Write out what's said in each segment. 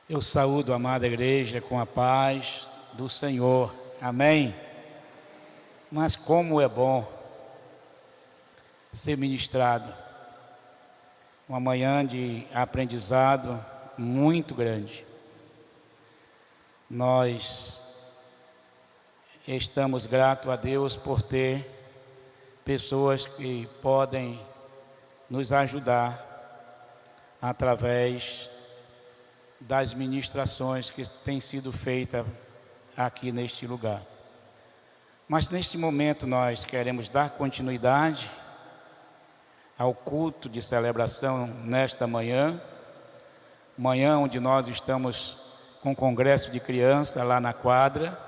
Eu saúdo a amada igreja com a paz do Senhor. Amém? Mas como é bom ser ministrado. Uma manhã de aprendizado muito grande. Nós estamos gratos a Deus por ter pessoas que podem nos ajudar através das ministrações que têm sido feitas aqui neste lugar. Mas neste momento nós queremos dar continuidade ao culto de celebração nesta manhã onde nós estamos com o congresso de criança lá na quadra.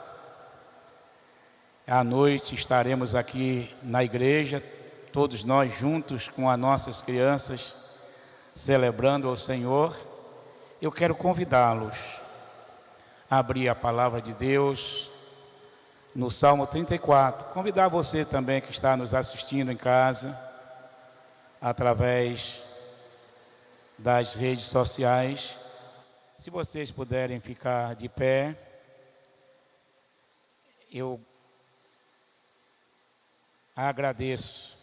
À noite estaremos aqui na igreja, todos nós juntos com as nossas crianças, celebrando ao Senhor. Eu quero convidá-los a abrir a palavra de Deus no Salmo 34. Convidar você também que está nos assistindo em casa, através das redes sociais. Se vocês puderem ficar de pé, eu agradeço.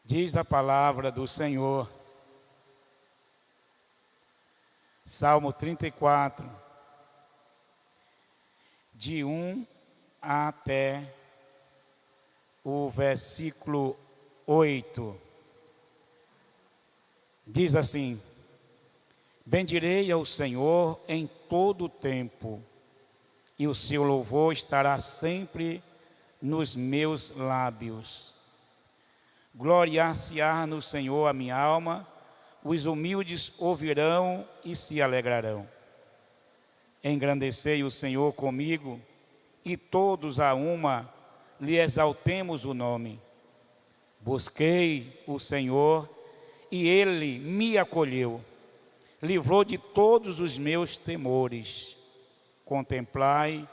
Diz a palavra do Senhor, Salmo 34, de 1 até o versículo 8. Diz assim: bendirei ao Senhor em todo o tempo, e o seu louvor estará sempre nos meus lábios. Gloriar-se-á no Senhor a minha alma, os humildes ouvirão e se alegrarão. Engrandecei o Senhor comigo, e todos a uma lhe exaltemos o nome. Busquei o Senhor, e Ele me acolheu, livrou de todos os meus temores. Contemplai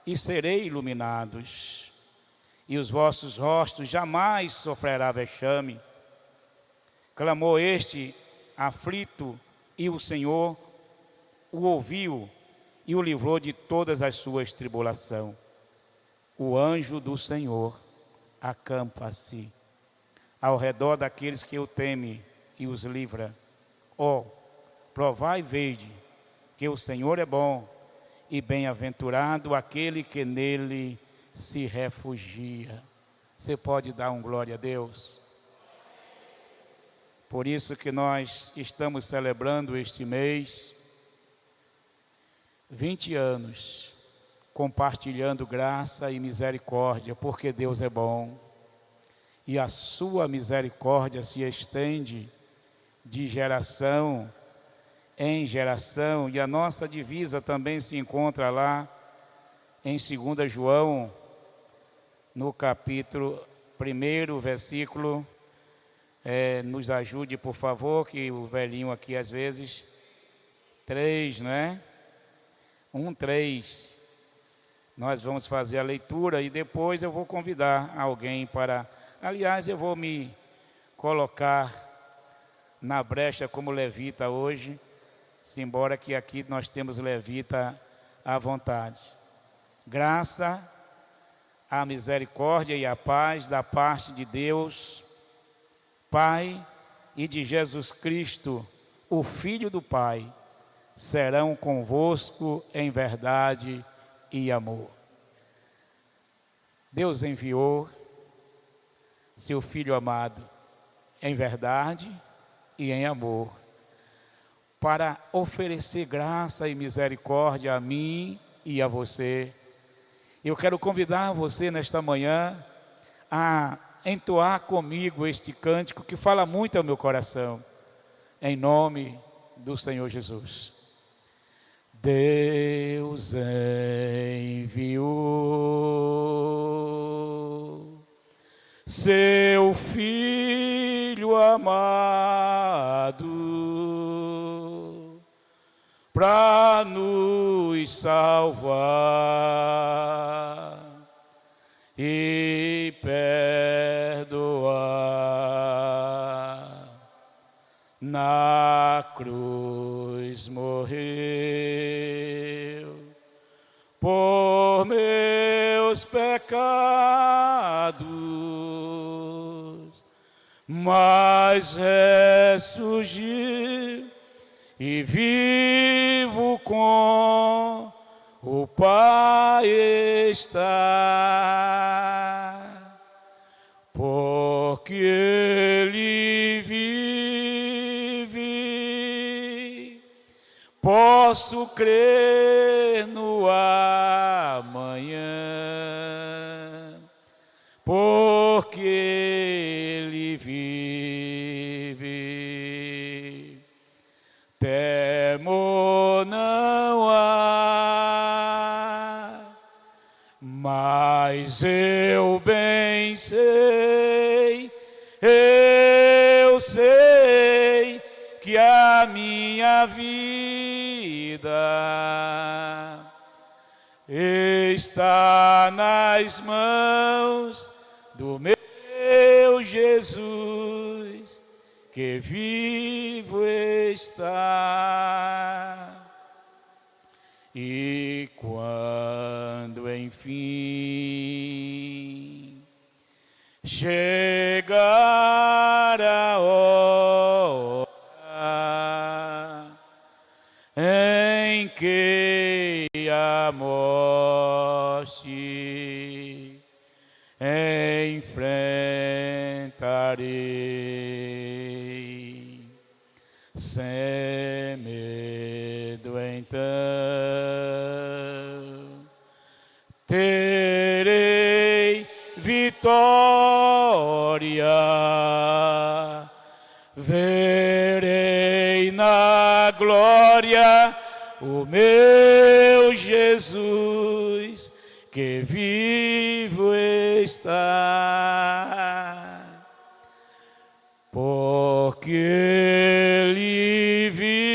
e serei iluminados, e os vossos rostos jamais sofrerá vexame. Clamou este aflito, e o Senhor o ouviu e o livrou de todas as suas tribulações. O anjo do Senhor acampa-se ao redor daqueles que o temem e os livra. Ó, provai e vede que o Senhor é bom, e bem-aventurado aquele que nele se refugia. Você pode dar um glória a Deus? Por isso que nós estamos celebrando este mês 20 anos, compartilhando graça e misericórdia, porque Deus é bom, e a sua misericórdia se estende de geração em geração, e a nossa divisa também se encontra lá em 2 João, no capítulo 1, versículo, nos ajude, por favor, que o velhinho aqui às vezes, 3, né? 1:3. Nós vamos fazer a leitura e depois eu vou convidar alguém para... Aliás, eu vou me colocar na brecha como levita hoje, embora que aqui nós temos levita à vontade. Graça, a misericórdia e a paz da parte de Deus, Pai, e de Jesus Cristo, o Filho do Pai, serão convosco em verdade e amor. Deus enviou seu Filho amado em verdade e em amor, para oferecer graça e misericórdia a mim e a você. Eu quero convidar você nesta manhã a entoar comigo este cântico que fala muito ao meu coração, em nome do Senhor Jesus. Deus enviou seu Filho amado para nos salvar e perdoar na cruz morreu por meus pecados, mas ressurgiu e vivo com o Pai está, porque Ele vive, posso crer no amanhã, porque Ele vive, temor não há, mas eu bem sei, eu sei que a minha vida está nas mãos do meu Jesus, que vivo está. E quando enfim chegar a hora em que a morte enfrentarei, sem medo então terei vitória, verei na glória o meu Jesus, que vivo está, porque Ele vive,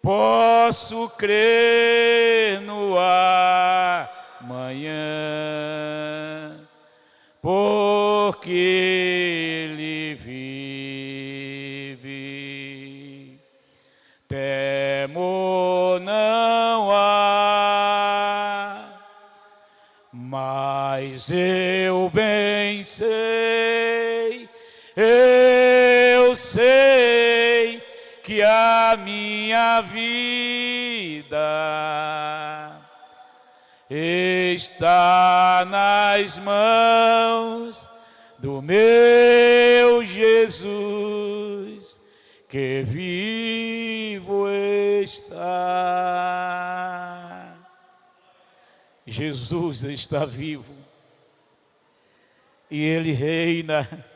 posso crer no amanhã, porque Ele vive, temor não há, mas eu bem sei, eu sei que a minha vida está nas mãos do meu Jesus, que vivo está. Jesus está vivo e Ele reina.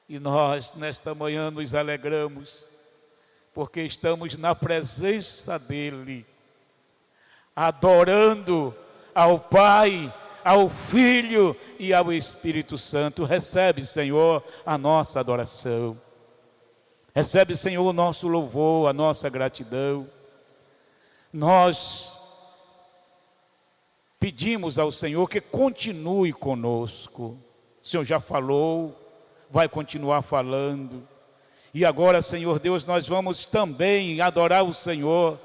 E nós, nesta manhã, nos alegramos, porque estamos na presença dEle, adorando ao Pai, ao Filho e ao Espírito Santo. Recebe, Senhor, a nossa adoração. Recebe, Senhor, o nosso louvor, a nossa gratidão. Nós pedimos ao Senhor que continue conosco. O Senhor já falou, vai continuar falando. E agora, Senhor Deus, nós vamos também adorar o Senhor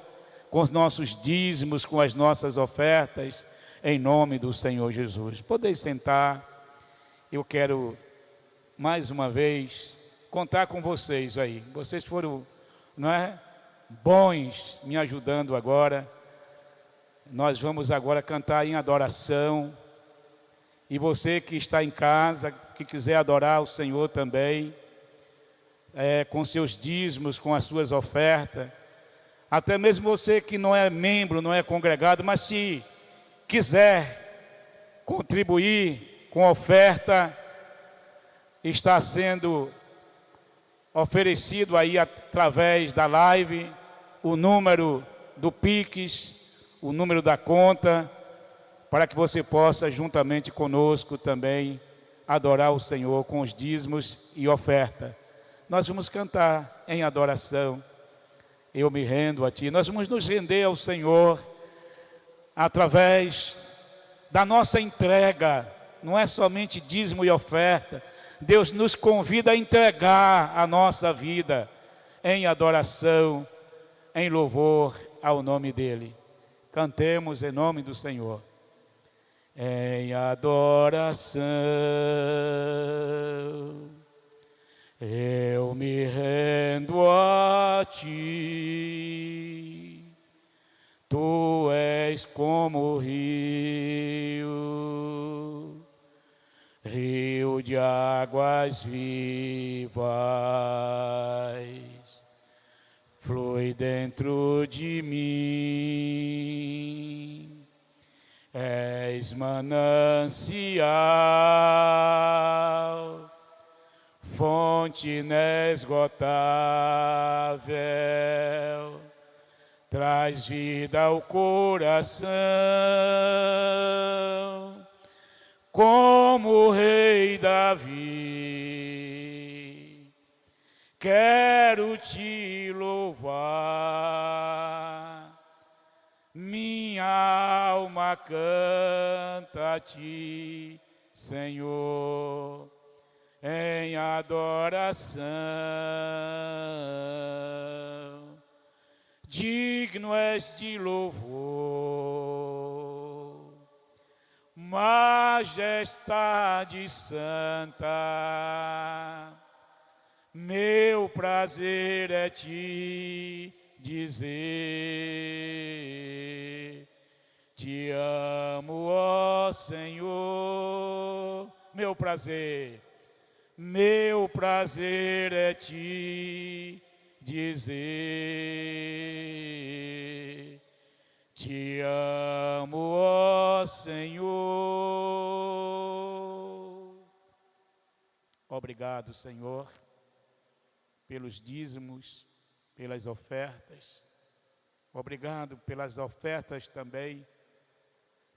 com os nossos dízimos, com as nossas ofertas, em nome do Senhor Jesus. Podeis sentar. Eu quero, mais uma vez, contar com vocês aí. Vocês foram, não é, bons me ajudando agora. Nós vamos agora cantar em adoração. E você que está em casa, que quiser adorar o Senhor também, com seus dízimos, com as suas ofertas, até mesmo você que não é membro, não é congregado, mas se quiser contribuir com oferta, está sendo oferecido aí através da live o número do Pix, o número da conta, para que você possa juntamente conosco também adorar o Senhor com os dízimos e oferta. Nós vamos cantar em adoração. Eu me rendo a Ti. Nós vamos nos render ao Senhor através da nossa entrega não é somente dízimo e oferta. Deus nos convida a entregar a nossa vida em adoração, em louvor ao nome dEle. Cantemos em nome do Senhor. Em adoração, eu me rendo a Ti. Tu és como rio, rio de águas vivas, flui dentro de mim. És manancial, fonte inesgotável, traz vida ao coração. Como o rei Davi, quero te louvar. Minha alma canta a Ti, Senhor, em adoração. Digno és de louvor, majestade santa. Meu prazer é Te dizer: Te amo, ó Senhor. Meu prazer é Te dizer: Te amo, ó Senhor. Obrigado, Senhor, pelos dízimos, pelas ofertas. Obrigado pelas ofertas também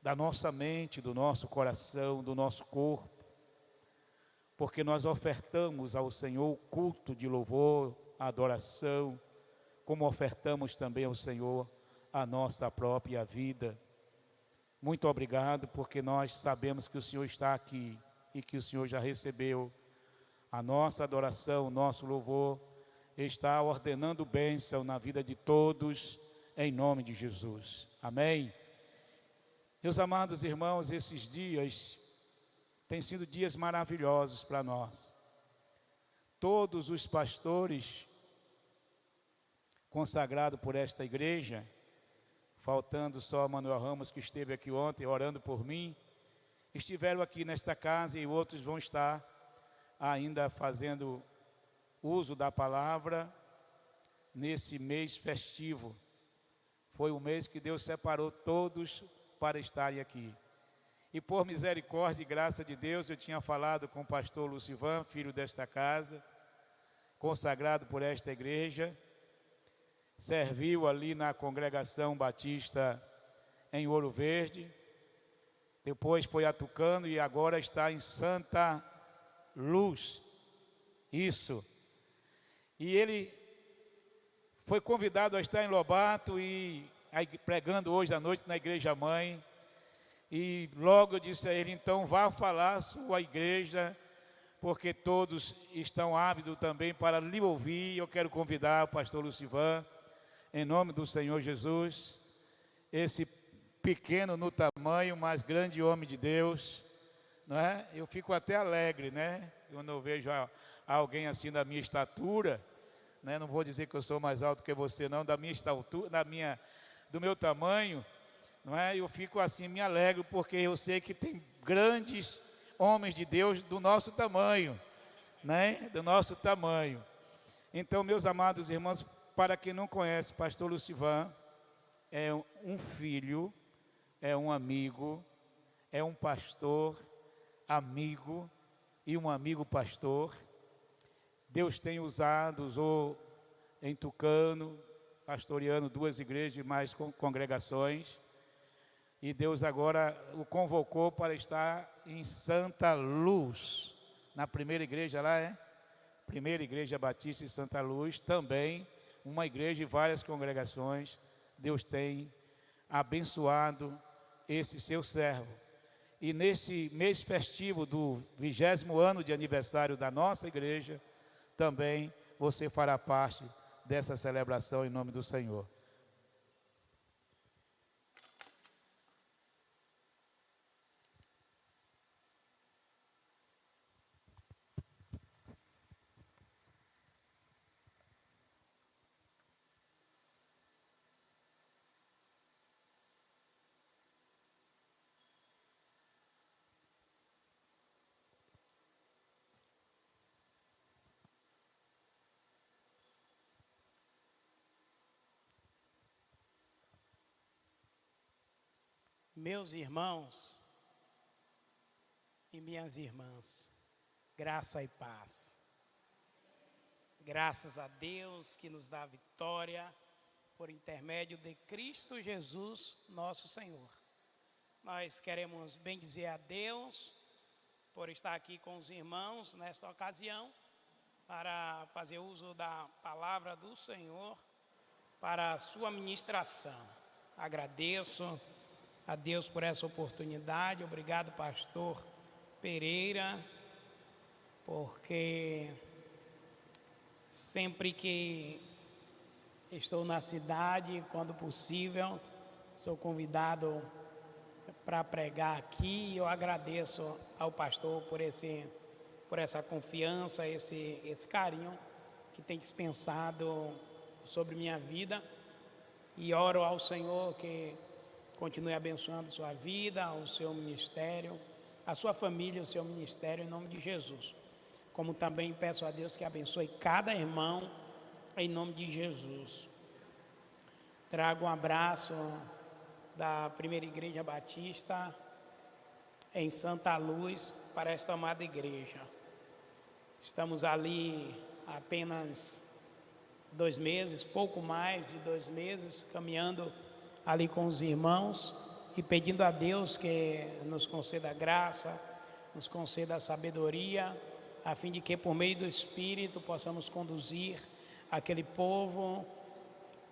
da nossa mente, do nosso coração, do nosso corpo, porque nós ofertamos ao Senhor o culto de louvor, a adoração, como ofertamos também ao Senhor a nossa própria vida. Muito obrigado, porque nós sabemos que o Senhor está aqui e que o Senhor já recebeu a nossa adoração, o nosso louvor, está ordenando bênção na vida de todos, em nome de Jesus. Amém? Meus amados irmãos, esses dias têm sido dias maravilhosos para nós. Todos os pastores consagrados por esta igreja, faltando só Manuel Ramos, que esteve aqui ontem orando por mim, estiveram aqui nesta casa e outros vão estar ainda fazendo uso da palavra nesse mês festivo. Foi o mês que Deus separou todos para estarem aqui. E por misericórdia e graça de Deus, eu tinha falado com o pastor Lucivan, filho desta casa, consagrado por esta igreja, serviu ali na congregação batista em Ouro Verde, depois foi a Tucano e agora está em Santa Luz. Isso. E ele foi convidado a estar em Lobato e pregando hoje à noite na igreja mãe. E logo eu disse a ele, então vá falar à sua igreja, porque todos estão ávidos também para lhe ouvir. Eu quero convidar o pastor Lucivan, em nome do Senhor Jesus, esse pequeno no tamanho, mas grande homem de Deus, não é? Eu fico até alegre, né? Quando eu vejo alguém assim da minha estatura, né? Não vou dizer que eu sou mais alto que você não, da minha estatura, do meu tamanho, não é? Eu fico assim, me alegro, porque eu sei que tem grandes homens de Deus do nosso tamanho, né? Do nosso tamanho. Então, meus amados irmãos, para quem não conhece, pastor Lucivan é um filho, é um amigo, é um pastor, amigo e um amigo pastor. Deus tem usou em Tucano, pastoreando 2 igrejas e mais congregações. E Deus agora o convocou para estar em Santa Luz, na primeira igreja lá, Primeira Igreja Batista em Santa Luz, também uma igreja e várias congregações. Deus tem abençoado esse seu servo. E nesse mês festivo do 20º ano de aniversário da nossa igreja, também você fará parte dessa celebração em nome do Senhor. Meus irmãos e minhas irmãs, graça e paz. Graças a Deus que nos dá vitória por intermédio de Cristo Jesus, nosso Senhor. Nós queremos bendizer a Deus por estar aqui com os irmãos nesta ocasião, para fazer uso da palavra do Senhor para a sua ministração. Agradeço a Deus por essa oportunidade. Obrigado, pastor Pereira, porque sempre que estou na cidade, quando possível, sou convidado para pregar aqui. Eu agradeço ao pastor por essa confiança, esse carinho que tem dispensado sobre minha vida, e oro ao Senhor que continue abençoando sua vida, o seu ministério, a sua família, o seu ministério, em nome de Jesus. Como também peço a Deus que abençoe cada irmão, em nome de Jesus. Trago um abraço da Primeira Igreja Batista em Santa Luz para esta amada igreja. Estamos ali há apenas 2 meses, pouco mais de 2 meses, caminhando ali com os irmãos e pedindo a Deus que nos conceda graça, nos conceda sabedoria, a fim de que por meio do Espírito possamos conduzir aquele povo,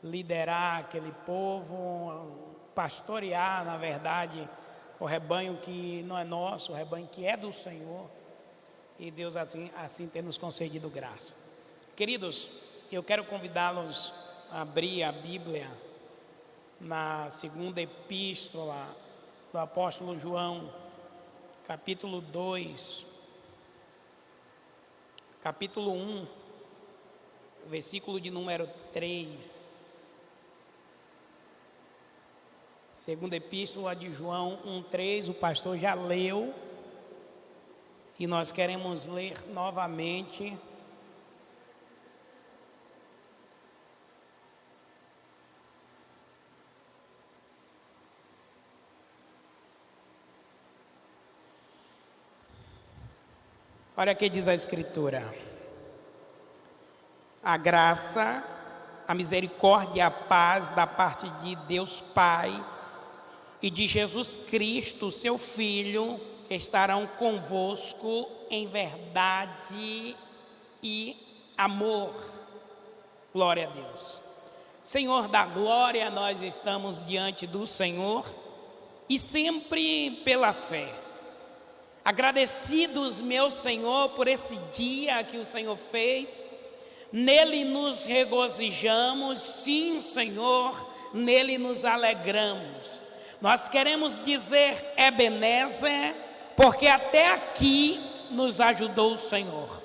liderar aquele povo, pastorear, na verdade, o rebanho que não é nosso, o rebanho que é do Senhor, e Deus assim tem nos concedido graça. Queridos, eu quero convidá-los a abrir a Bíblia na segunda epístola do apóstolo João, capítulo 2, capítulo 1, versículo de número 3. Segunda epístola de João 1:3, o pastor já leu, e nós queremos ler novamente. Olha o que diz a Escritura: a graça, a misericórdia e a paz da parte de Deus Pai e de Jesus Cristo, seu Filho, estarão convosco em verdade e amor. Glória a Deus. Senhor da glória, nós estamos diante do Senhor e sempre pela fé. Agradecidos, meu Senhor, por esse dia que o Senhor fez, nele nos regozijamos, sim, Senhor, nele nos alegramos. Nós queremos dizer Ebenezer, porque até aqui nos ajudou o Senhor.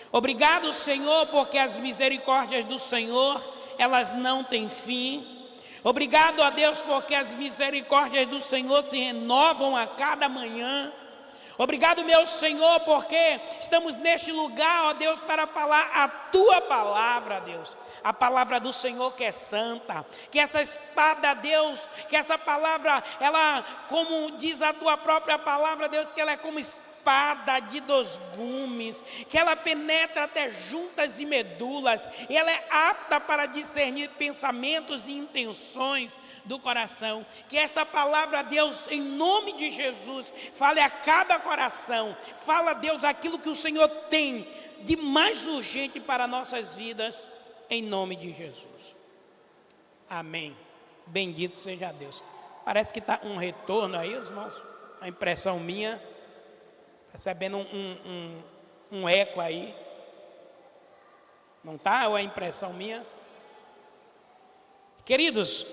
Obrigado, Senhor, porque as misericórdias do Senhor, elas não têm fim. Obrigado a Deus, porque as misericórdias do Senhor se renovam a cada manhã. Obrigado, meu Senhor, porque estamos neste lugar, ó Deus, para falar a Tua palavra, Deus. A palavra do Senhor que é santa. Que essa espada, Deus, que essa palavra, ela, como diz a Tua própria palavra, Deus, que ela é como espada de 2 gumes, que ela penetra até juntas e medulas, e ela é apta para discernir pensamentos e intenções do coração. Que esta palavra, Deus, em nome de Jesus, fale a cada coração. Fala, Deus, aquilo que o Senhor tem de mais urgente para nossas vidas, em nome de Jesus. Amém. Bendito seja Deus. Parece que está um retorno aí, irmãos. a impressão minha, percebendo um eco aí. Não está? Ou é impressão minha? Queridos,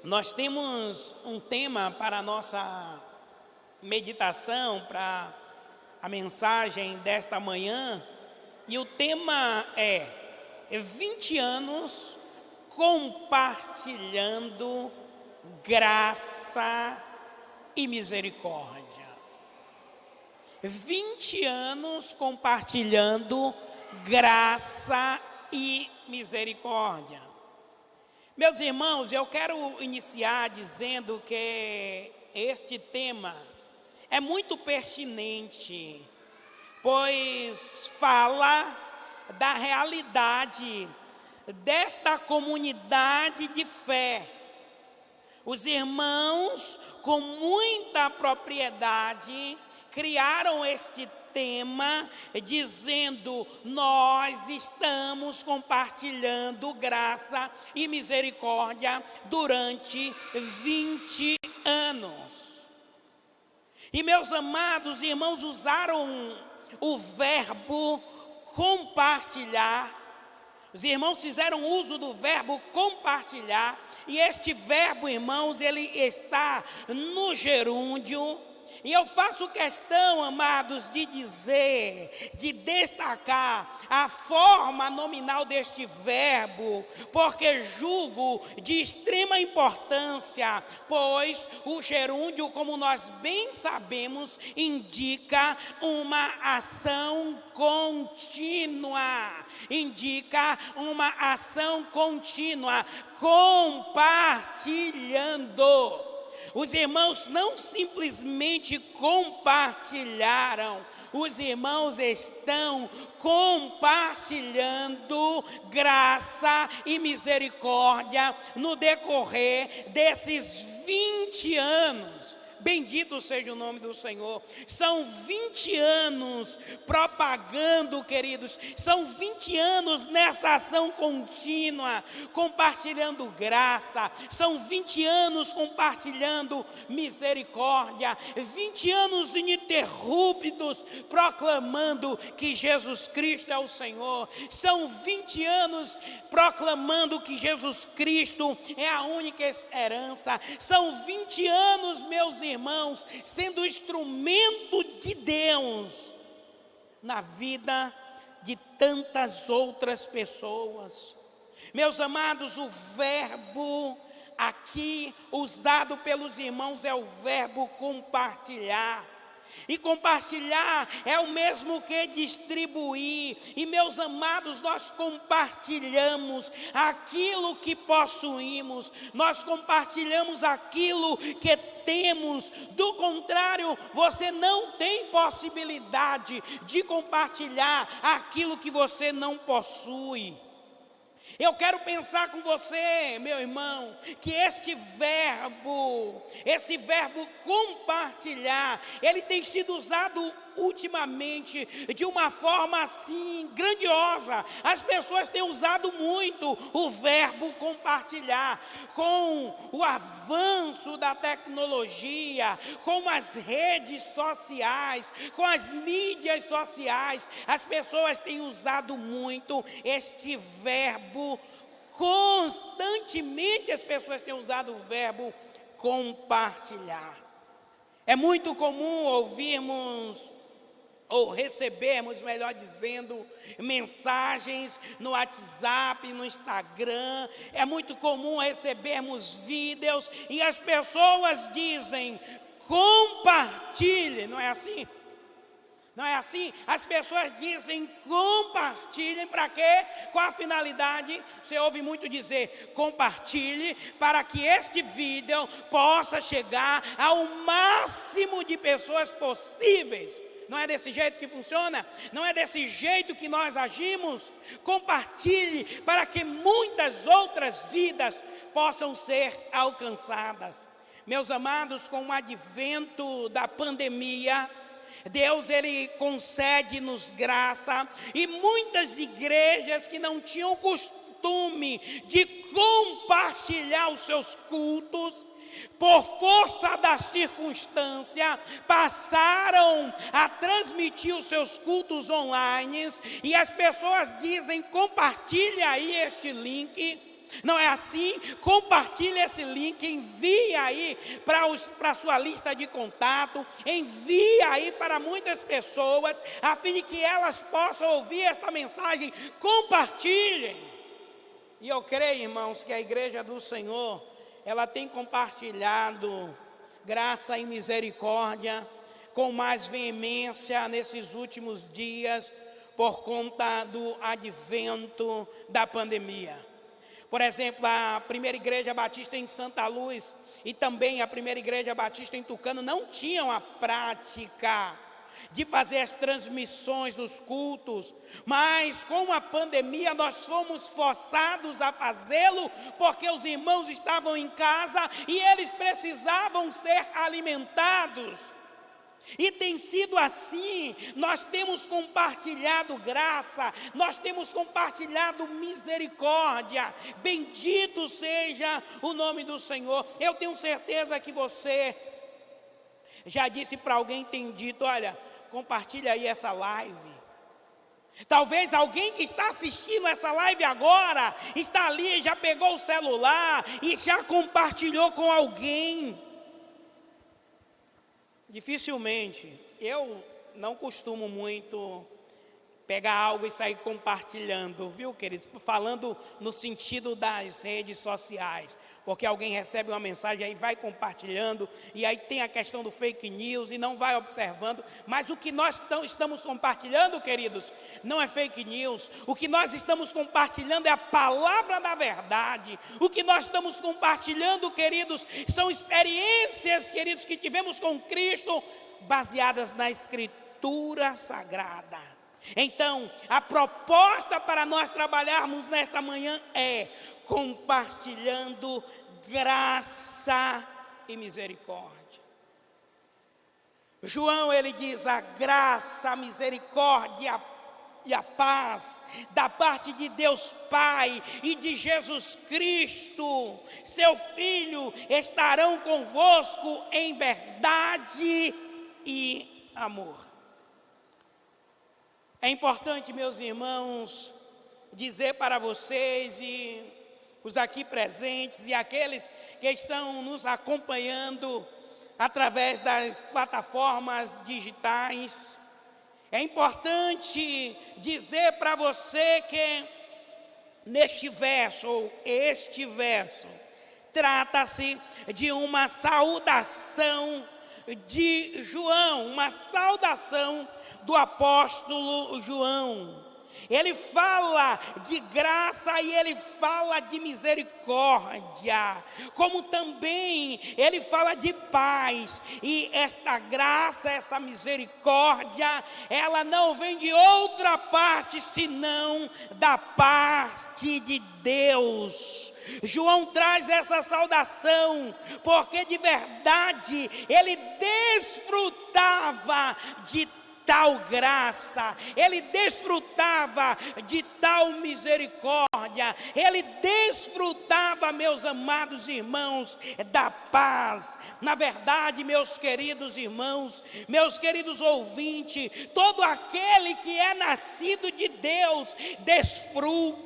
nós temos um tema para a nossa meditação, para a mensagem desta manhã, e o tema é 20 anos compartilhando graça e misericórdia. 20 anos compartilhando graça e misericórdia. Meus irmãos, eu quero iniciar dizendo que este tema é muito pertinente, pois fala da realidade desta comunidade de fé. Os irmãos, com muita propriedade, criaram este tema dizendo: nós estamos compartilhando graça e misericórdia durante 20 anos. E meus amados irmãos, usaram o verbo compartilhar. Os irmãos fizeram uso do verbo compartilhar, e este verbo, irmãos, ele está no gerúndio. E eu faço questão, amados, de dizer, de destacar a forma nominal deste verbo, porque julgo de extrema importância, pois o gerúndio, como nós bem sabemos, indica uma ação contínua. Indica uma ação contínua, compartilhando. Os irmãos não simplesmente compartilharam, os irmãos estão compartilhando graça e misericórdia no decorrer desses 20 anos. Bendito seja o nome do Senhor. São 20 anos propagando, queridos. São 20 anos nessa ação contínua, compartilhando graça. São 20 anos compartilhando misericórdia. 20 anos ininterruptos proclamando que Jesus Cristo é o Senhor. São 20 anos proclamando que Jesus Cristo é a única esperança. São 20 anos, meus irmãos, sendo instrumento de Deus na vida de tantas outras pessoas. Meus amados, o verbo aqui usado pelos irmãos é o verbo compartilhar. E compartilhar é o mesmo que distribuir. E meus amados, nós compartilhamos aquilo que possuímos, nós compartilhamos aquilo que temos. Do contrário, você não tem possibilidade de compartilhar aquilo que você não possui. Eu quero pensar com você, meu irmão, que esse verbo compartilhar, ele tem sido usado ultimamente de uma forma assim grandiosa. As pessoas têm usado muito o verbo compartilhar. Com o avanço da tecnologia, com as redes sociais, com as mídias sociais, as pessoas têm usado muito este verbo. Constantemente as pessoas têm usado o verbo compartilhar. É muito comum ouvirmos ou recebermos, melhor dizendo, mensagens no WhatsApp, no Instagram. É muito comum recebermos vídeos e as pessoas dizem: compartilhe. Não é assim? Não é assim? As pessoas dizem compartilhem para quê? Qual a finalidade? Você ouve muito dizer compartilhe para que este vídeo possa chegar ao máximo de pessoas possíveis. Não é desse jeito que funciona? Não é desse jeito que nós agimos? Compartilhe para que muitas outras vidas possam ser alcançadas. Meus amados, com o advento da pandemia, Deus, ele concede-nos graça, e muitas igrejas que não tinham costume de compartilhar os seus cultos, por força da circunstância, passaram a transmitir os seus cultos online, e as pessoas dizem: compartilhe aí este link. Não é assim? Compartilhe esse link, envie aí para a sua lista de contato, envie aí para muitas pessoas, a fim de que elas possam ouvir esta mensagem. Compartilhem. E eu creio, irmãos, que a igreja do Senhor, ela tem compartilhado graça e misericórdia com mais veemência nesses últimos dias, por conta do advento da pandemia. Por exemplo, a primeira igreja batista em Santa Luz e também a primeira igreja batista em Tucano não tinham a prática de fazer as transmissões dos cultos, mas com a pandemia nós fomos forçados a fazê-lo, porque os irmãos estavam em casa e eles precisavam ser alimentados. E tem sido assim. Nós temos compartilhado graça, nós temos compartilhado misericórdia. Bendito seja o nome do Senhor. Eu tenho certeza que você já disse para alguém, tem dito: olha, compartilha aí essa live. Talvez alguém que está assistindo essa live agora, está ali, já pegou o celular e já compartilhou com alguém. Dificilmente, eu não costumo muito pegar algo e sair compartilhando, viu, queridos? Falando no sentido das redes sociais, porque alguém recebe uma mensagem aí, vai compartilhando, e aí tem a questão do fake news e não vai observando. Mas o que nós estamos compartilhando, queridos, não é fake news. O que nós estamos compartilhando é a palavra da verdade. O que nós estamos compartilhando, queridos, são experiências, queridos, que tivemos com Cristo, baseadas na Escritura Sagrada. Então, a proposta para nós trabalharmos nesta manhã é compartilhando graça e misericórdia. João, ele diz: a graça, a misericórdia e a paz da parte de Deus Pai e de Jesus Cristo, seu Filho, estarão convosco em verdade e amor. É importante, meus irmãos, dizer para vocês e os aqui presentes e aqueles que estão nos acompanhando através das plataformas digitais, é importante dizer para você que neste verso, ou este verso, trata-se de uma saudação de João, uma saudação do apóstolo João. Ele fala de graça e ele fala de misericórdia, como também ele fala de paz. E esta graça, essa misericórdia, ela não vem de outra parte senão da parte de Deus. João traz essa saudação porque de verdade ele desfrutava de tal graça, ele desfrutava de tal misericórdia, ele desfrutava, meus amados irmãos, da paz. Na verdade, meus queridos irmãos, meus queridos ouvintes, todo aquele que é nascido de Deus desfruta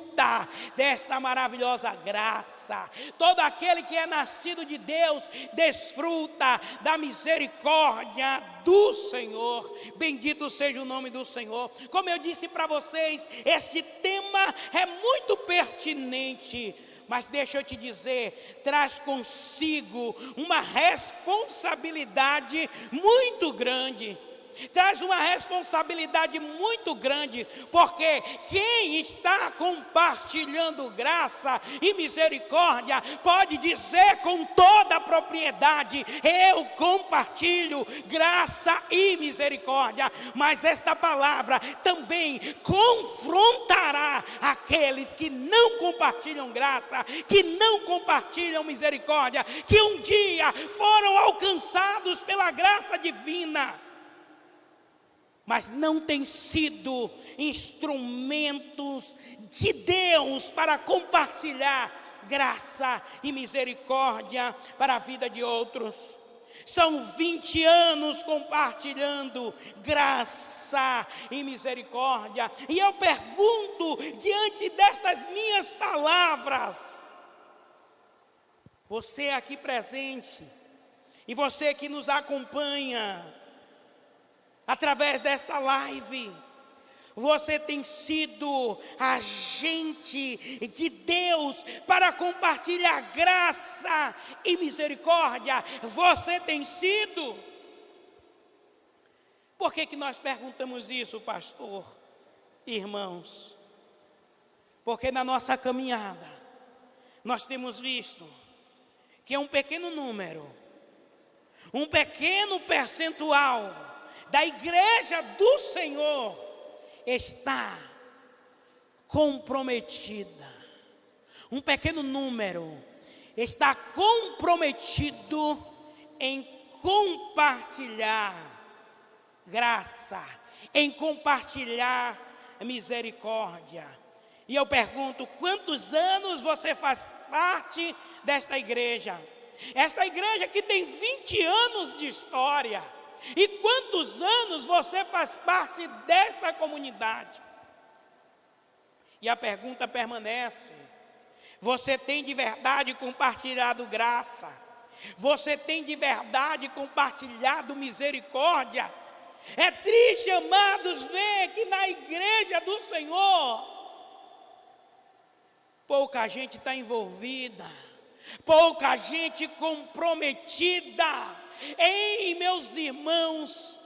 desta maravilhosa graça. Todo aquele que é nascido de Deus desfruta da misericórdia do Senhor. Bendito seja o nome do Senhor. Como eu disse para vocês, este tema é muito pertinente, mas deixa eu te dizer, traz consigo uma responsabilidade muito grande. Traz uma responsabilidade muito grande, porque quem está compartilhando graça e misericórdia pode dizer com toda a propriedade: eu compartilho graça e misericórdia. Mas esta palavra também confrontará aqueles que não compartilham graça, que não compartilham misericórdia, que um dia foram alcançados pela graça divina, mas não têm sido instrumentos de Deus para compartilhar graça e misericórdia para a vida de outros. São 20 anos compartilhando graça e misericórdia. E eu pergunto, diante destas minhas palavras, você aqui presente e você que nos acompanha através desta live, você tem sido agente de Deus para compartilhar graça e misericórdia? Você tem sido? Por que nós perguntamos isso, pastor? Irmãos, porque na nossa caminhada nós temos visto que é um pequeno número, um pequeno percentual da igreja do Senhor está comprometida. Um pequeno número está comprometido em compartilhar graça, em compartilhar misericórdia. E eu pergunto, quantos anos você faz parte desta igreja? Esta igreja que tem 20 anos de história. E quantos anos você faz parte desta comunidade? E a pergunta permanece: você tem de verdade compartilhado graça? Você tem de verdade compartilhado misericórdia? É triste, amados, ver que na igreja do Senhor pouca gente está envolvida, pouca gente comprometida em, meus irmãos,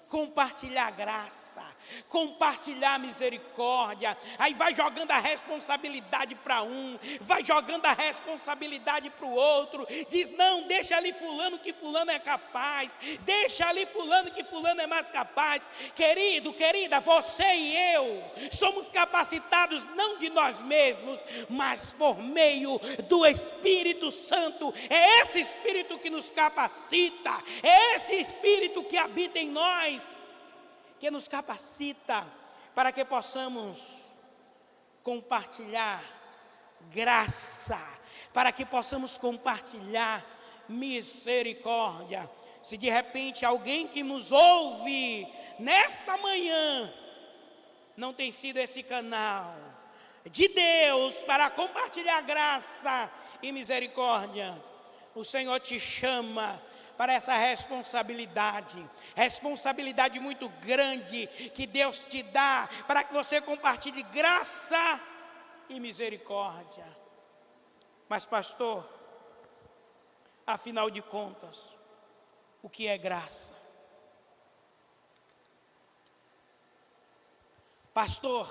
compartilhar graça, compartilhar misericórdia. Aí vai jogando a responsabilidade para um, vai jogando a responsabilidade para o outro, diz: não, deixa ali fulano que fulano é capaz, deixa ali fulano que fulano é mais capaz. Querido, querida, você e eu somos capacitados não de nós mesmos, mas por meio do Espírito Santo. É esse Espírito que nos capacita, é esse Espírito que habita em nós, que nos capacita para que possamos compartilhar graça, para que possamos compartilhar misericórdia. Se de repente alguém que nos ouve nesta manhã não tem sido esse canal de Deus para compartilhar graça e misericórdia, o Senhor te chama para essa responsabilidade muito grande que Deus te dá, para que você compartilhe graça e misericórdia. Mas pastor, afinal de contas, o que é graça? Pastor,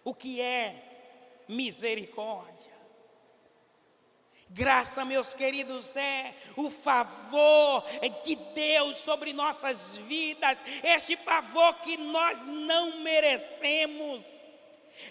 o que é misericórdia? Graça, meus queridos, é o favor de Deus sobre nossas vidas, este favor que nós não merecemos.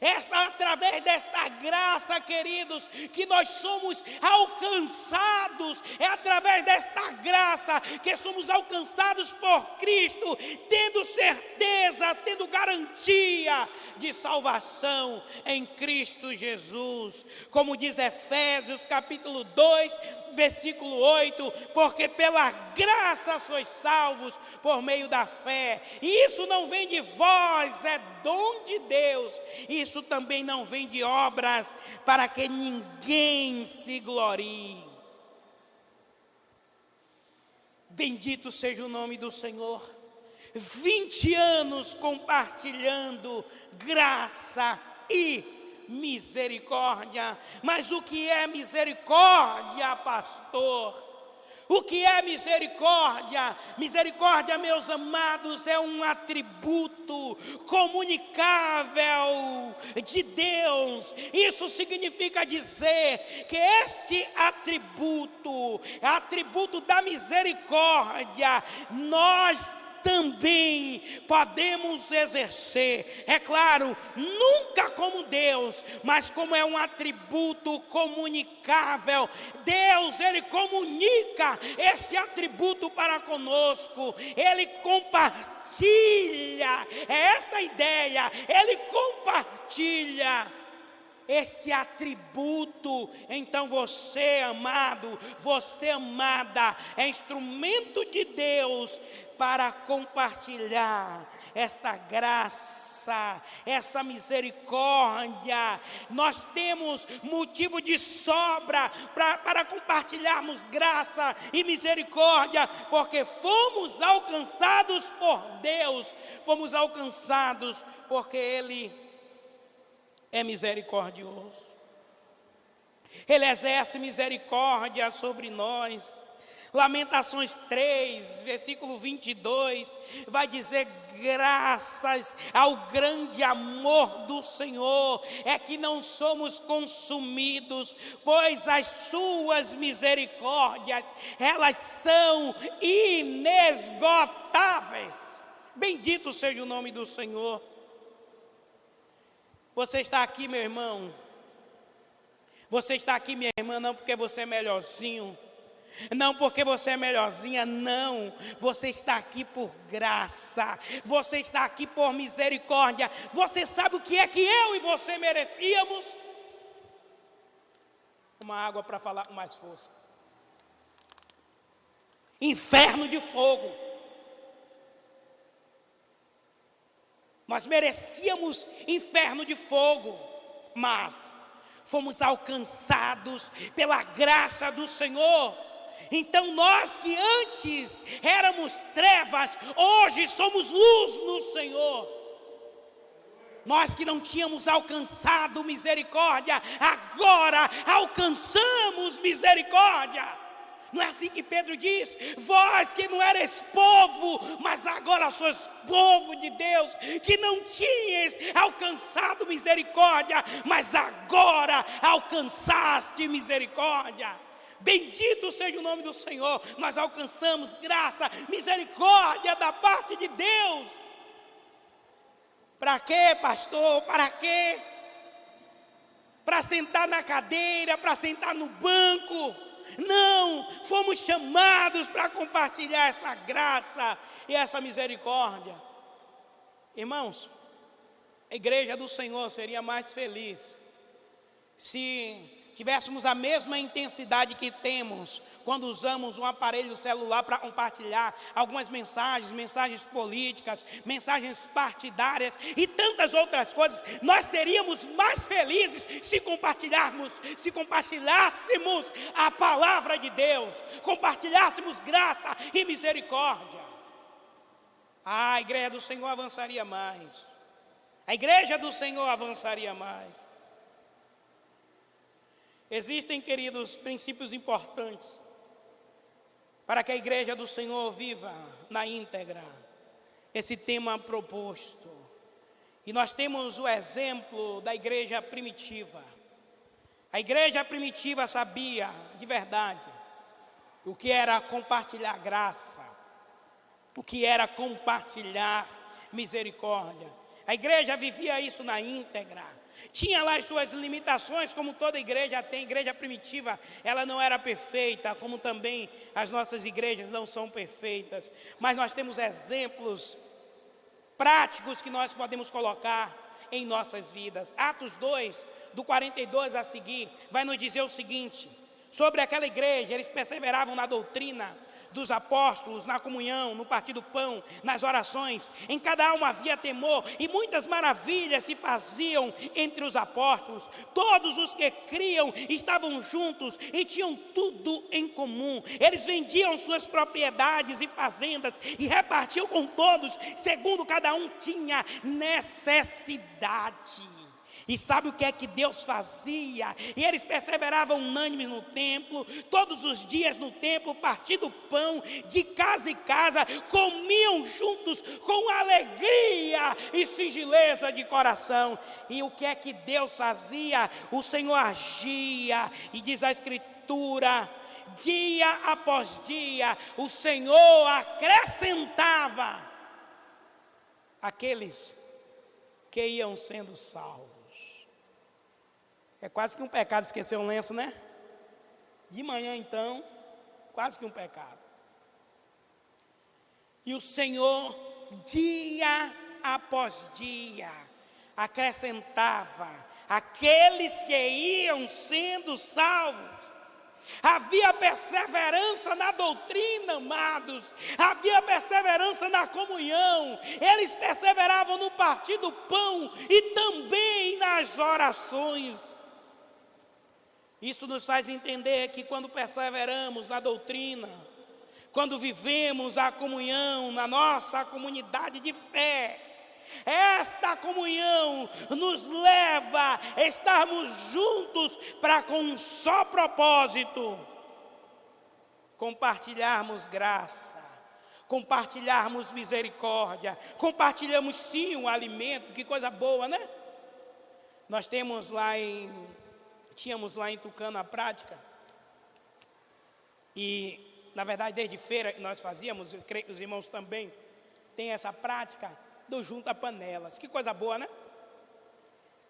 É através desta graça, queridos, que nós somos alcançados. É através desta graça que somos alcançados por Cristo, tendo certeza, tendo garantia de salvação em Cristo Jesus. Como diz Efésios capítulo 2, versículo 8: porque pela graça sois salvos por meio da fé. E isso não vem de vós, é dom de Deus. Isso também não vem de obras, para que ninguém se glorie. Bendito seja o nome do Senhor. 20 anos compartilhando graça e misericórdia. Mas o que é misericórdia, pastor? O que é misericórdia? Misericórdia, meus amados, é um atributo comunicável de Deus. Isso significa dizer que este atributo da misericórdia, nós também podemos exercer. É claro, nunca como Deus, mas como é um atributo comunicável. Deus, Ele comunica esse atributo para conosco. Ele compartilha, é esta a ideia, Ele compartilha este atributo, então você, amado, você, amada, é instrumento de Deus para compartilhar esta graça, essa misericórdia. Nós temos motivo de sobra para compartilharmos graça e misericórdia, porque fomos alcançados por Deus, fomos alcançados porque Ele é misericordioso. Ele exerce misericórdia sobre nós. Lamentações 3, versículo 22, vai dizer: graças ao grande amor do Senhor é que não somos consumidos, pois as suas misericórdias, elas são inesgotáveis. Bendito seja o nome do Senhor. Você está aqui, meu irmão. Você está aqui, minha irmã, não porque você é melhorzinho, não porque você é melhorzinha, não. Você está aqui por graça, você está aqui por misericórdia. Você sabe o que é que eu e você merecíamos? Uma água para falar com mais força. Inferno de fogo. Nós merecíamos inferno de fogo, mas fomos alcançados pela graça do Senhor. Então nós que antes éramos trevas, hoje somos luz no Senhor. Nós que não tínhamos alcançado misericórdia, agora alcançamos misericórdia. Não é assim que Pedro diz? Vós que não eres povo, mas agora sois povo de Deus, que não tinhas alcançado misericórdia, mas agora alcançaste misericórdia. Bendito seja o nome do Senhor. Nós alcançamos graça, misericórdia da parte de Deus. Para quê, pastor? Para quê? Para sentar na cadeira, para sentar no banco? Não, fomos chamados para compartilhar essa graça e essa misericórdia. Irmãos, a igreja do Senhor seria mais feliz se tivéssemos a mesma intensidade que temos quando usamos um aparelho celular para compartilhar algumas mensagens políticas, mensagens partidárias e tantas outras coisas. Nós seríamos mais felizes se compartilhássemos a palavra de Deus, compartilhássemos graça e misericórdia. A igreja do Senhor avançaria mais. A igreja do Senhor avançaria mais. Existem, queridos, princípios importantes para que a igreja do Senhor viva na íntegra esse tema proposto. E nós temos o exemplo da igreja primitiva. A igreja primitiva sabia de verdade o que era compartilhar graça, o que era compartilhar misericórdia. A igreja vivia isso na íntegra. Tinha lá as suas limitações, como toda igreja tem. Igreja primitiva, ela não era perfeita, como também as nossas igrejas não são perfeitas. Mas nós temos exemplos práticos que nós podemos colocar em nossas vidas. Atos 2, do 42 a seguir, vai nos dizer o seguinte: sobre aquela igreja, eles perseveravam na doutrina dos apóstolos, na comunhão, no partir do pão, nas orações. Em cada alma havia temor, e muitas maravilhas se faziam entre os apóstolos. Todos os que criam estavam juntos e tinham tudo em comum. Eles vendiam suas propriedades e fazendas e repartiam com todos, segundo cada um tinha necessidade. E sabe o que é que Deus fazia? E eles perseveravam unânimes no templo, todos os dias no templo, partindo o pão de casa em casa, comiam juntos com alegria e singeleza de coração. E o que é que Deus fazia? O Senhor agia, e diz a Escritura, dia após dia, o Senhor acrescentava aqueles que iam sendo salvos. É quase que um pecado esquecer um lenço, né? De manhã, então, quase que um pecado. E o Senhor, dia após dia, acrescentava aqueles que iam sendo salvos. Havia perseverança na doutrina, amados. Havia perseverança na comunhão. Eles perseveravam no partir do pão e também nas orações. Isso nos faz entender que quando perseveramos na doutrina, quando vivemos a comunhão na nossa comunidade de fé, esta comunhão nos leva a estarmos juntos para com um só propósito: compartilharmos graça, compartilharmos misericórdia, compartilhamos sim um alimento, que coisa boa, né? Nós tínhamos lá em Tucano a prática, e na verdade desde feira nós fazíamos, eu creio que os irmãos também têm essa prática do junta-panelas. Que coisa boa, né?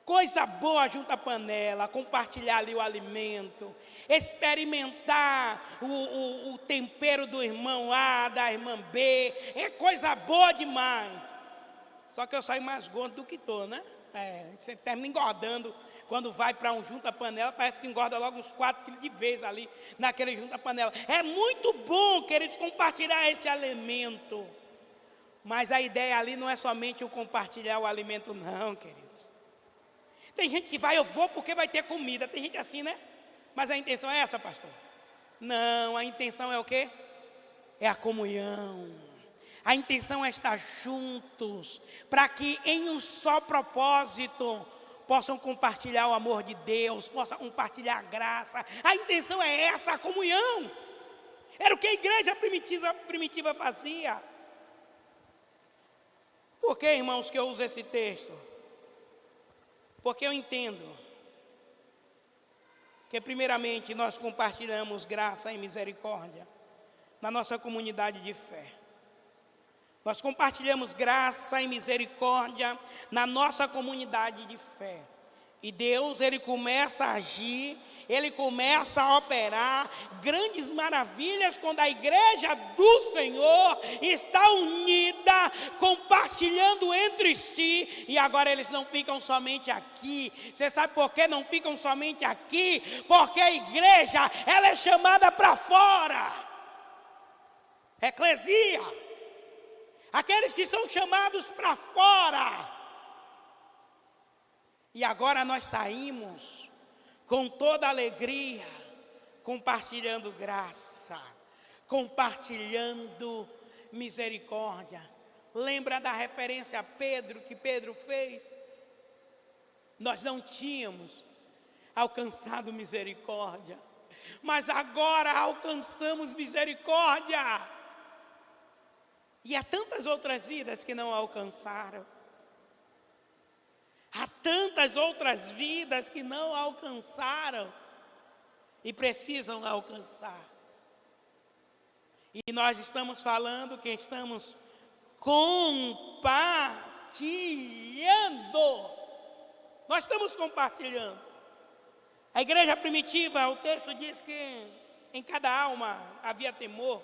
Coisa boa junta panela, compartilhar ali o alimento, experimentar o tempero do irmão A, da irmã B, é coisa boa demais. Só que eu saio mais gordo do que estou, né? Você termina engordando. Quando vai para um junta-panela, parece que engorda logo uns 4 quilos de vez ali, naquele junta-panela. É muito bom, queridos, compartilhar esse alimento. Mas a ideia ali não é somente o compartilhar o alimento, não, queridos. Tem gente que vai, eu vou porque vai ter comida. Tem gente assim, né? Mas a intenção é essa, pastor? Não, a intenção é o quê? É a comunhão. A intenção é estar juntos, para que em um só propósito possam compartilhar o amor de Deus, possam compartilhar a graça. A intenção é essa, a comunhão. Era o que a igreja primitiva fazia. Por que, irmãos, que eu uso esse texto? Porque eu entendo que primeiramente nós compartilhamos graça e misericórdia na nossa comunidade de fé. Nós compartilhamos graça e misericórdia na nossa comunidade de fé. E Deus, Ele começa a agir, Ele começa a operar grandes maravilhas quando a igreja do Senhor está unida, compartilhando entre si. E agora eles não ficam somente aqui. Você sabe por que não ficam somente aqui? Porque a igreja, ela é chamada para fora. Eclesia. Aqueles que são chamados para fora. E agora nós saímos com toda alegria, compartilhando graça, compartilhando misericórdia. Lembra da referência a Pedro, que Pedro fez? Nós não tínhamos alcançado misericórdia, mas agora alcançamos misericórdia. E há tantas outras vidas que não alcançaram. Há tantas outras vidas que não alcançaram e precisam alcançar. E nós estamos falando que estamos compartilhando. Nós estamos compartilhando. A igreja primitiva, o texto diz que em cada alma havia temor.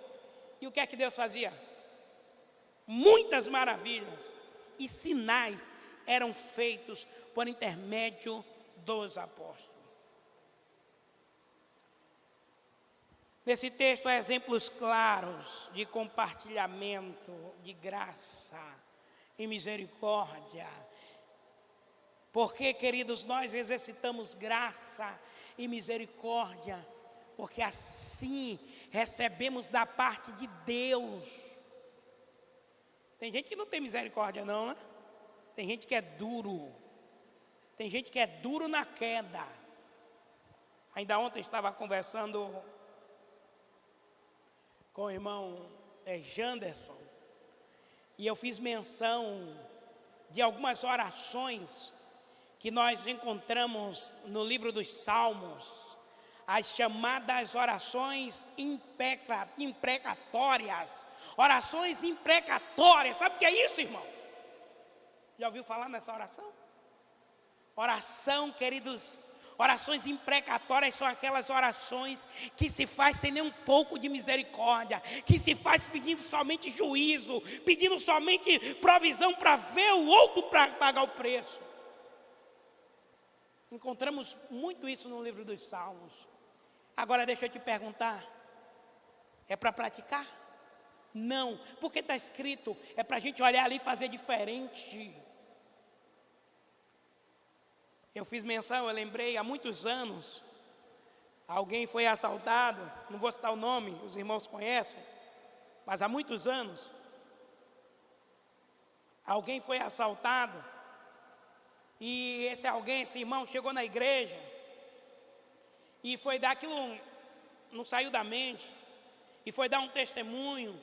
E o que é que Deus fazia? Muitas maravilhas e sinais eram feitos por intermédio dos apóstolos. Nesse texto há exemplos claros de compartilhamento de graça e misericórdia. Porque, queridos, nós exercitamos graça e misericórdia, porque assim recebemos da parte de Deus. Tem gente que não tem misericórdia não, né? Tem gente que é duro. Tem gente que é duro na queda. Ainda ontem estava conversando com o irmão Janderson. E eu fiz menção de algumas orações que nós encontramos no livro dos Salmos. As chamadas orações imprecatórias. Orações imprecatórias. Sabe o que é isso, irmão? Já ouviu falar nessa oração? Oração, queridos, orações imprecatórias são aquelas orações que se faz sem nem um pouco de misericórdia, que se faz pedindo somente juízo, pedindo somente provisão para ver o outro para pagar o preço. Encontramos muito isso no livro dos Salmos. Agora deixa eu te perguntar, é para praticar? Não, porque está escrito, é para a gente olhar ali e fazer diferente. Eu fiz menção, eu lembrei, há muitos anos, alguém foi assaltado, não vou citar o nome, os irmãos conhecem, mas há muitos anos, alguém foi assaltado, e esse alguém, esse irmão, chegou na igreja, e foi dar aquilo, não saiu da mente, e foi dar um testemunho,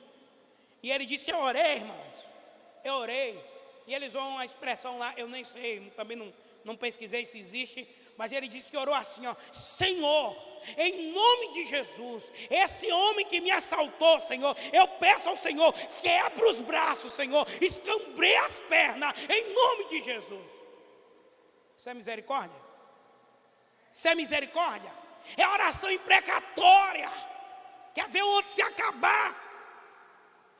e ele disse: eu orei, irmãos, eu orei, e eles vão a expressão lá, eu nem sei, também não pesquisei se existe, mas ele disse que orou assim, ó: Senhor, em nome de Jesus, esse homem que me assaltou, Senhor, eu peço ao Senhor, quebra os braços, Senhor, escambreia as pernas, em nome de Jesus. Isso é misericórdia? Isso é misericórdia? É oração imprecatória. Quer ver o outro se acabar?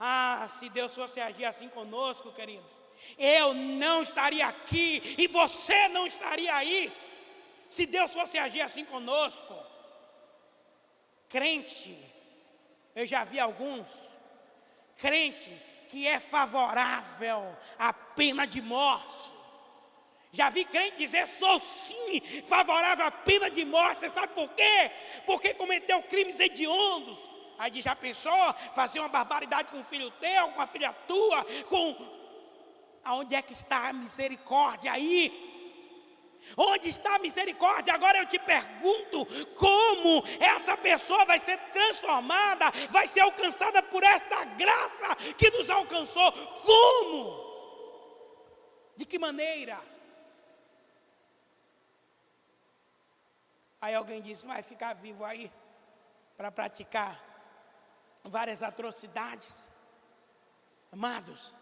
Ah, se Deus fosse agir assim conosco, queridos, eu não estaria aqui e você não estaria aí. Se Deus fosse agir assim conosco. Crente, eu já vi alguns, crente que é favorável à pena de morte. Já vi crente dizer: sou sim favorável à pena de morte. Você sabe por quê? Porque cometeu crimes hediondos. Aí diz: já pensou fazer uma barbaridade com um filho teu, com a filha tua, aonde é que está a misericórdia aí? Onde está a misericórdia? Agora eu te pergunto, como essa pessoa vai ser transformada, vai ser alcançada por esta graça que nos alcançou? Como? De que maneira? Aí alguém disse: vai ficar vivo aí para praticar várias atrocidades. Amados,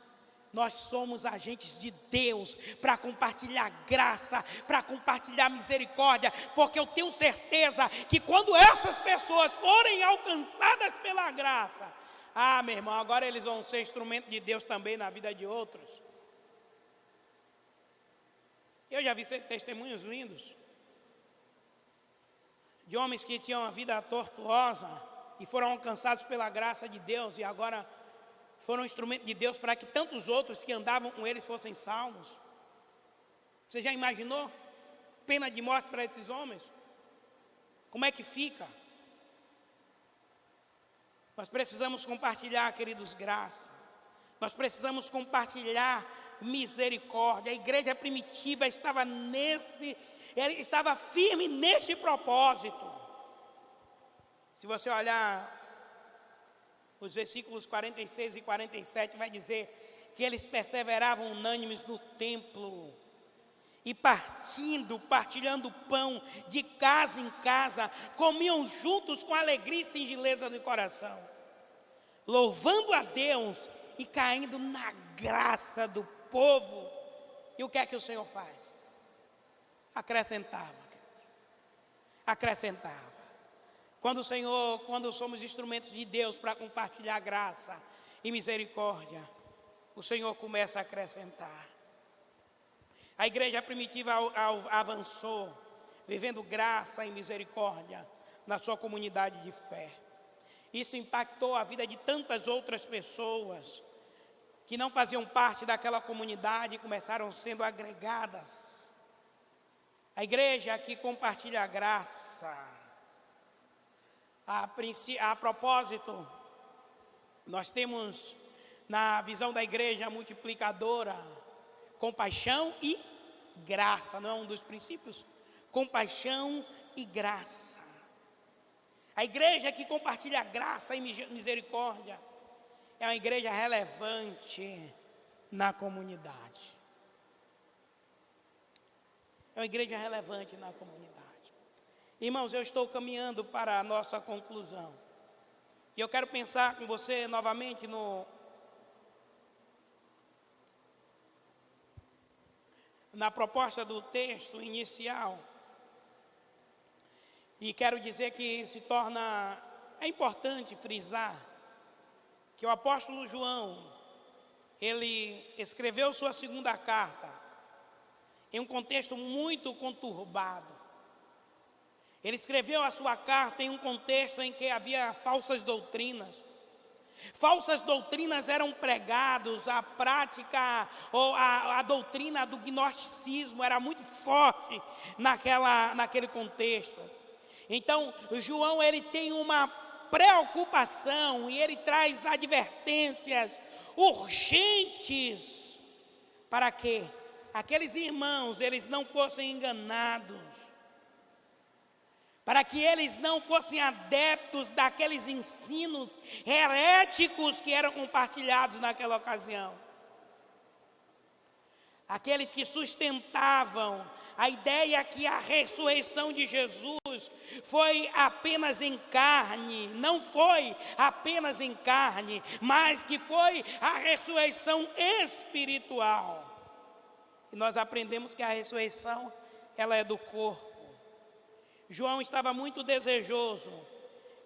nós somos agentes de Deus para compartilhar graça, para compartilhar misericórdia, porque eu tenho certeza que quando essas pessoas forem alcançadas pela graça, meu irmão, agora eles vão ser instrumento de Deus também na vida de outros. Eu já vi testemunhos lindos de homens que tinham uma vida tortuosa e foram alcançados pela graça de Deus e agora foram instrumento de Deus para que tantos outros que andavam com eles fossem salvos. Você já imaginou? Pena de morte para esses homens? Como é que fica? Nós precisamos compartilhar, queridos, graça. Nós precisamos compartilhar misericórdia. A igreja primitiva estava estava firme nesse propósito. Se você olhar os versículos 46 e 47, vai dizer que eles perseveravam unânimes no templo e partilhando o pão de casa em casa, comiam juntos com alegria e singeleza do coração, louvando a Deus e caindo na graça do povo. E o que é que o Senhor faz? Acrescentava. Quando somos instrumentos de Deus para compartilhar graça e misericórdia, o Senhor começa a acrescentar. A igreja primitiva avançou, vivendo graça e misericórdia na sua comunidade de fé. Isso impactou a vida de tantas outras pessoas que não faziam parte daquela comunidade e começaram sendo agregadas. A igreja que compartilha a graça. A propósito, nós temos na visão da igreja multiplicadora compaixão e graça, não é um dos princípios? Compaixão e graça. A igreja que compartilha graça e misericórdia é uma igreja relevante na comunidade. É uma igreja relevante na comunidade. Irmãos, eu estou caminhando para a nossa conclusão. E eu quero pensar com você novamente na proposta do texto inicial. E quero dizer que é importante frisar que o apóstolo João, ele escreveu sua segunda carta. em um contexto muito conturbado. Ele escreveu a sua carta em um contexto em que havia falsas doutrinas. Falsas doutrinas eram pregadas, a prática ou a doutrina do gnosticismo era muito forte naquele contexto. Então, João ele tem uma preocupação e ele traz advertências urgentes para que aqueles irmãos eles não fossem enganados, para que eles não fossem adeptos daqueles ensinos heréticos que eram compartilhados naquela ocasião. Aqueles que sustentavam a ideia que a ressurreição de Jesus foi apenas em carne, não foi apenas em carne, mas que foi a ressurreição espiritual. E nós aprendemos que a ressurreição, ela é do corpo. João estava muito desejoso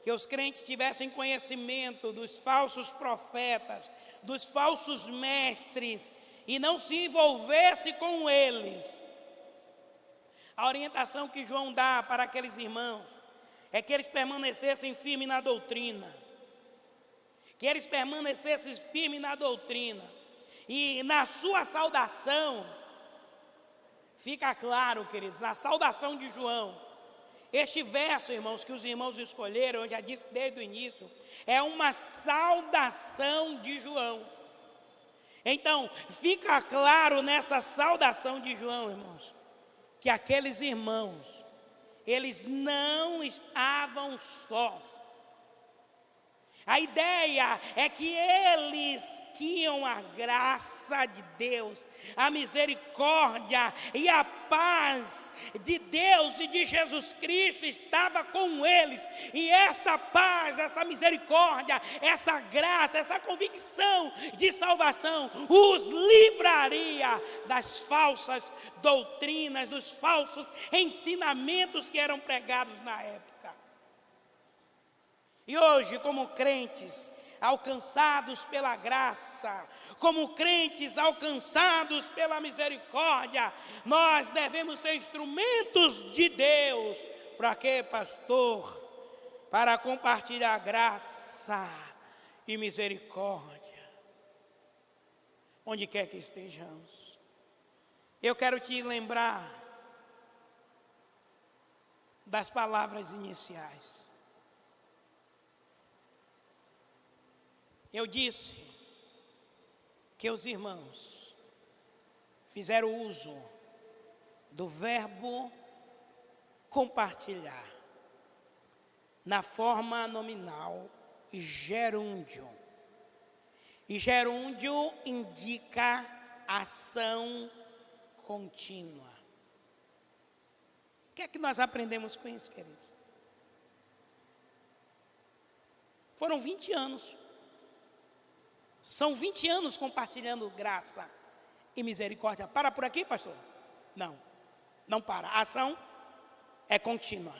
que os crentes tivessem conhecimento dos falsos profetas, dos falsos mestres, e não se envolvesse com eles. A orientação que João dá para aqueles irmãos é que eles permanecessem firmes na doutrina. Que eles permanecessem firmes na doutrina. E na sua saudação, fica claro, queridos, na saudação de João, este verso, irmãos, que os irmãos escolheram, eu já disse desde o início, é uma saudação de João. Então, fica claro nessa saudação de João, irmãos, que aqueles irmãos, eles não estavam sós. A ideia é que eles tinham a graça de Deus, a misericórdia e a paz de Deus e de Jesus Cristo estava com eles. E esta paz, essa misericórdia, essa graça, essa convicção de salvação os livraria das falsas doutrinas, dos falsos ensinamentos que eram pregados na época. E hoje, como crentes alcançados pela graça, como crentes alcançados pela misericórdia, nós devemos ser instrumentos de Deus. Para quê, pastor? Para compartilhar graça e misericórdia, onde quer que estejamos. Eu quero te lembrar das palavras iniciais. Eu disse que os irmãos fizeram uso do verbo compartilhar na forma nominal gerúndio. E gerúndio indica ação contínua. O que é que nós aprendemos com isso, queridos? Foram 20 anos. São 20 anos compartilhando graça e misericórdia. Para por aqui, pastor? Não, não para. A ação é contínua.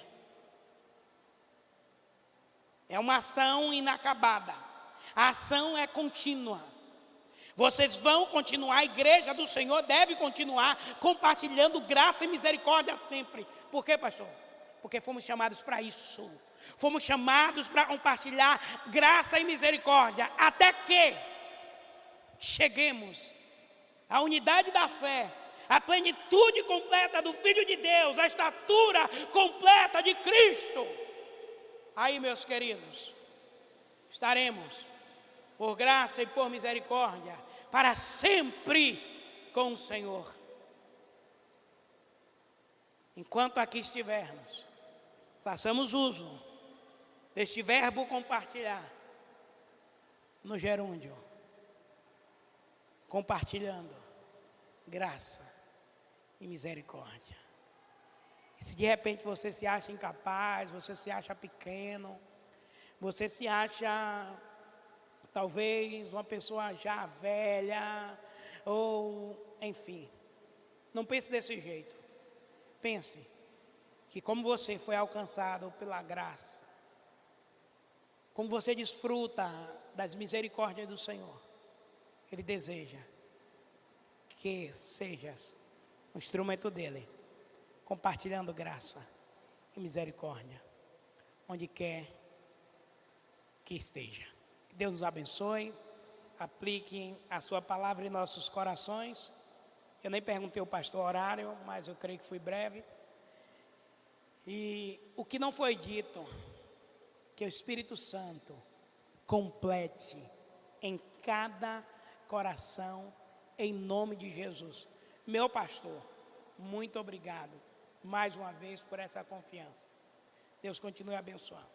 É uma ação inacabada. A ação é contínua. Vocês vão continuar, a igreja do Senhor deve continuar compartilhando graça e misericórdia sempre. Por quê, pastor? Porque fomos chamados para isso. Fomos chamados para compartilhar graça e misericórdia. Até que cheguemos à unidade da fé, à plenitude completa do Filho de Deus, à estatura completa de Cristo. Aí, meus queridos, estaremos, por graça e por misericórdia, para sempre com o Senhor. Enquanto aqui estivermos, façamos uso deste verbo compartilhar no gerúndio, compartilhando graça e misericórdia. E se de repente você se acha incapaz, você se acha pequeno, você se acha talvez uma pessoa já velha, ou enfim, não pense desse jeito. Pense que como você foi alcançado pela graça, como você desfruta das misericórdias do Senhor, Ele deseja que sejas um instrumento dele, compartilhando graça e misericórdia, onde quer que esteja. Que Deus nos abençoe, aplique a sua palavra em nossos corações. Eu nem perguntei ao pastor o horário, mas eu creio que fui breve. E o que não foi dito, que o Espírito Santo complete em cada coração, em nome de Jesus. Meu pastor, muito obrigado mais uma vez por essa confiança. Deus continue abençoando.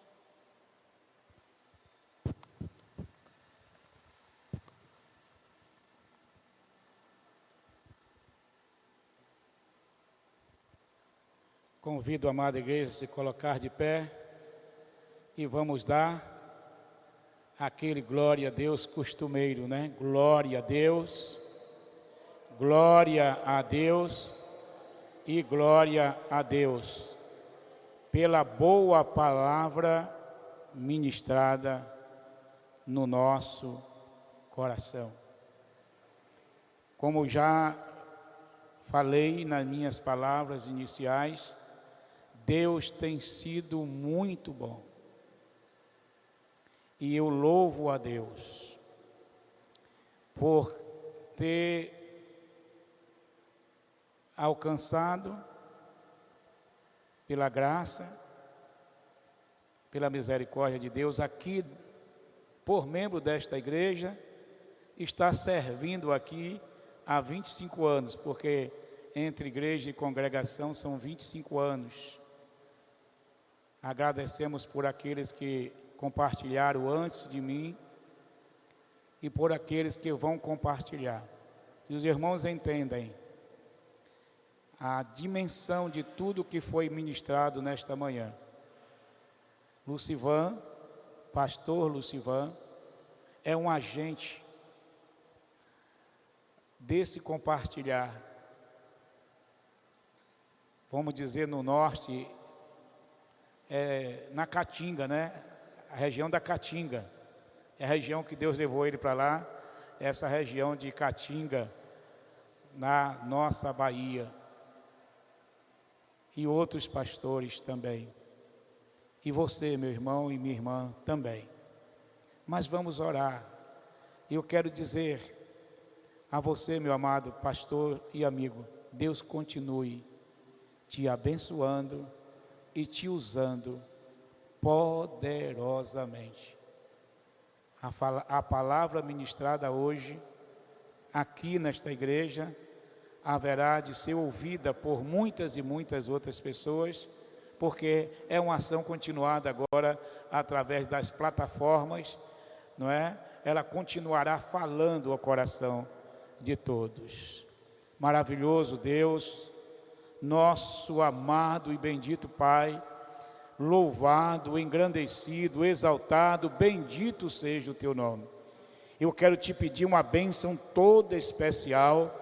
Convido a amada igreja a se colocar de pé e vamos dar aquele glória a Deus costumeiro, né? Glória a Deus, glória a Deus e glória a Deus, pela boa palavra ministrada no nosso coração. Como já falei nas minhas palavras iniciais, Deus tem sido muito bom. E eu louvo a Deus por ter alcançado, pela graça, pela misericórdia de Deus, aqui, por membro desta igreja, está servindo aqui há 25 anos, porque entre igreja e congregação são 25 anos. Agradecemos por aqueles que compartilharam antes de mim e por aqueles que vão compartilhar. Se os irmãos entendem a dimensão de tudo que foi ministrado nesta manhã, Lucivan, pastor Lucivan, é um agente desse compartilhar. Vamos dizer no norte, na Caatinga, né? A região da Caatinga. É a região que Deus levou ele para lá, essa região de Caatinga, na nossa Bahia. E outros pastores também. E você, meu irmão e minha irmã, também. Mas vamos orar. Eu quero dizer a você, meu amado pastor e amigo, Deus continue te abençoando e te usando poderosamente. A palavra ministrada hoje, aqui nesta igreja, haverá de ser ouvida por muitas e muitas outras pessoas, porque é uma ação continuada agora através das plataformas, não é? Ela continuará falando ao coração de todos. Maravilhoso Deus, nosso amado e bendito Pai, louvado, engrandecido, exaltado, bendito seja o teu nome. Eu quero te pedir uma bênção toda especial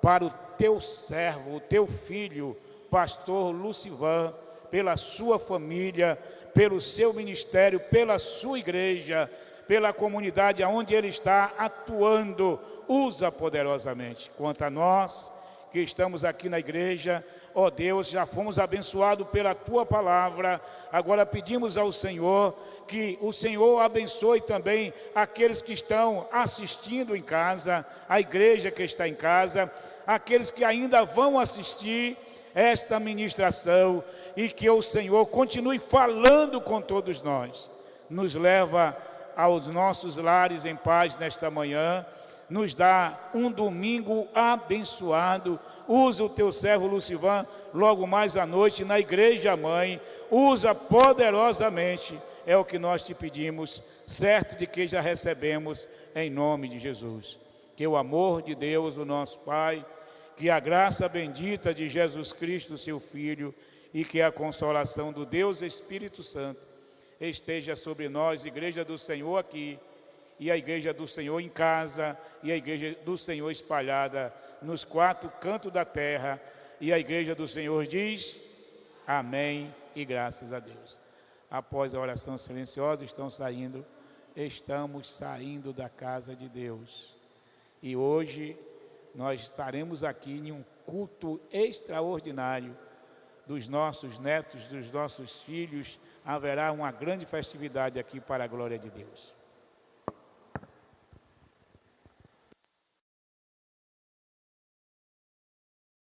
para o teu servo, o teu filho, pastor Lucivan, pela sua família, pelo seu ministério, pela sua igreja, pela comunidade aonde ele está atuando, usa poderosamente. Quanto a nós que estamos aqui na igreja, ó Deus, já fomos abençoados pela tua palavra, agora pedimos ao Senhor que o Senhor abençoe também aqueles que estão assistindo em casa, a igreja que está em casa, aqueles que ainda vão assistir esta ministração, e que o Senhor continue falando com todos nós. Nos leva aos nossos lares em paz nesta manhã, nos dá um domingo abençoado. Usa o teu servo Lucivan logo mais à noite na igreja mãe, usa poderosamente, é o que nós te pedimos, certo de que já recebemos em nome de Jesus. Que o amor de Deus, o nosso Pai, que a graça bendita de Jesus Cristo, seu Filho, e que a consolação do Deus Espírito Santo esteja sobre nós, igreja do Senhor aqui, e a igreja do Senhor em casa, e a igreja do Senhor espalhada nos 4 cantos da terra, e a igreja do Senhor diz, amém e graças a Deus. Após a oração silenciosa, estamos saindo da casa de Deus. E hoje nós estaremos aqui em um culto extraordinário dos nossos netos, dos nossos filhos. Haverá uma grande festividade aqui para a glória de Deus.